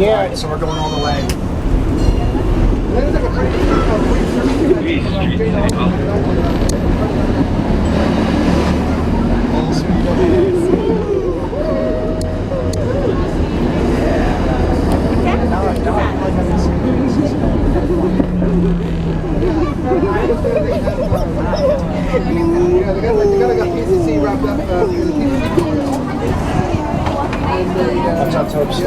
Yeah. Right, so we're going all the way. All speed ahead. Yeah, they got PCC wrapped up. Watch out, Tobes.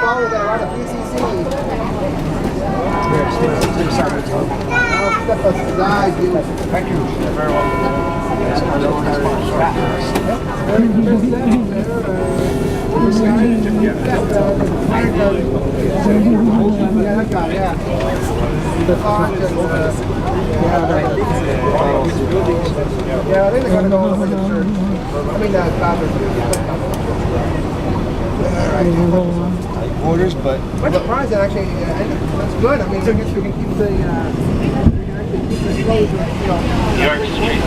Follow that out of PCC. Nice, dude. Thank you. Very well. Yeah, I think they're going to go over the church. I mean, Orders, but I'm surprised that actually, that's good. I mean, I guess we can keep the, York Street.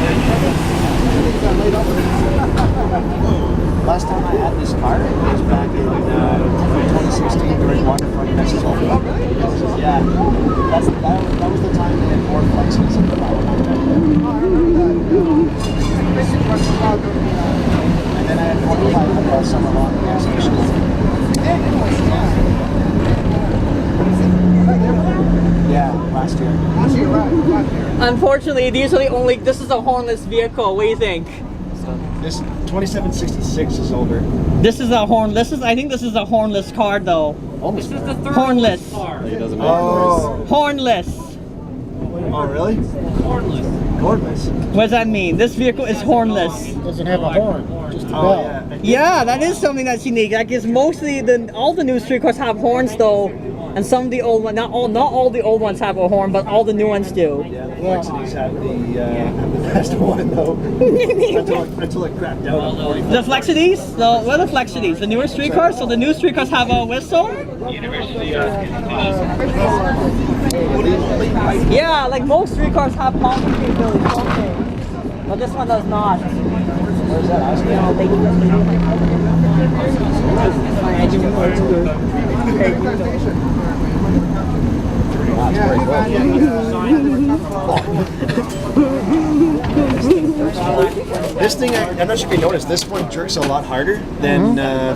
last time I had this car was back in 2016 during Waterfront Festival. oh, really? Yeah, that was the time they had more flexes in the car. And then I had 45 all summer long at the gas station. Yeah, last year. Last year, right? Last year. Unfortunately, these are the only. This is a hornless vehicle. What do you think? This 2766 is older. This is a horn. This is. I think this is a hornless car, though. Almost. This is the third Hornless. car. He doesn't make Hornless. Oh, really? Hornless. Cordless. What does that mean? This vehicle is hornless. doesn't have a horn, just a Oh, bell. yeah. Yeah, that is something that's unique. I guess mostly all the new street cars have horns, though, and some of the old ones. Not all the old ones have a horn, but all the new ones do. Yeah, the Flexities have the best one though. until it crapped out on 45. The Flexities? No, what are the Flexities? The newer street cars? So the new street cars have a whistle? University Yeah, like most street cars have honking capabilities, don't they? But this one does not. Where's that? You know, they This thing, I'm not sure if you noticed, this one jerks a lot harder than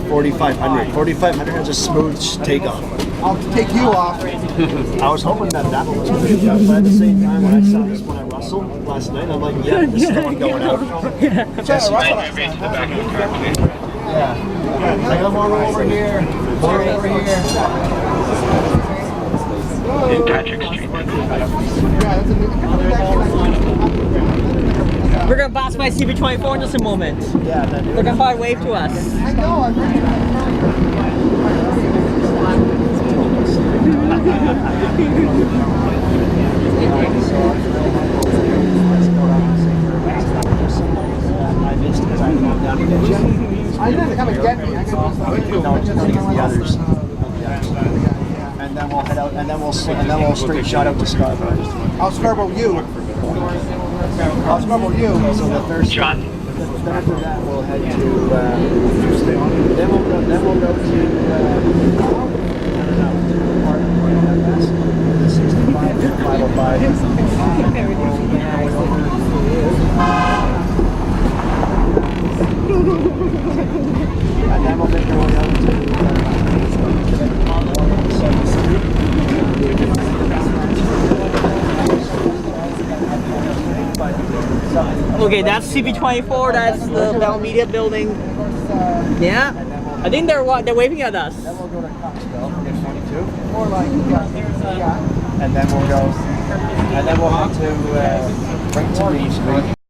4500. 4500 has a smooth takeoff. I'll take you off. I was hoping that one was going to be out, but at the same time, when I saw this when I rustled last night, I'm like, yeah, this is the one going out. Yes, yeah. Like, I'm over here, over here. in Patrick Street. We're gonna bounce my CB24 in just a moment. Yeah, that They're gonna probably wave to us. I know, I'm I didn't come and get me. I the others. And then we'll head out, and then we'll straight shot out to Scarborough. I'll Scarborough you. I'll Scarborough you. So the first. John. Then after that, we'll head to. Then we'll go to. I don't know. The 65 and 505. And then we'll make our way out to. Okay, that's CB24. That's the Bell Media building. Yeah, I think they're waving at us. Then we'll go to Coxville, get 22. Or like, yeah. And then we'll head to Brighton Street.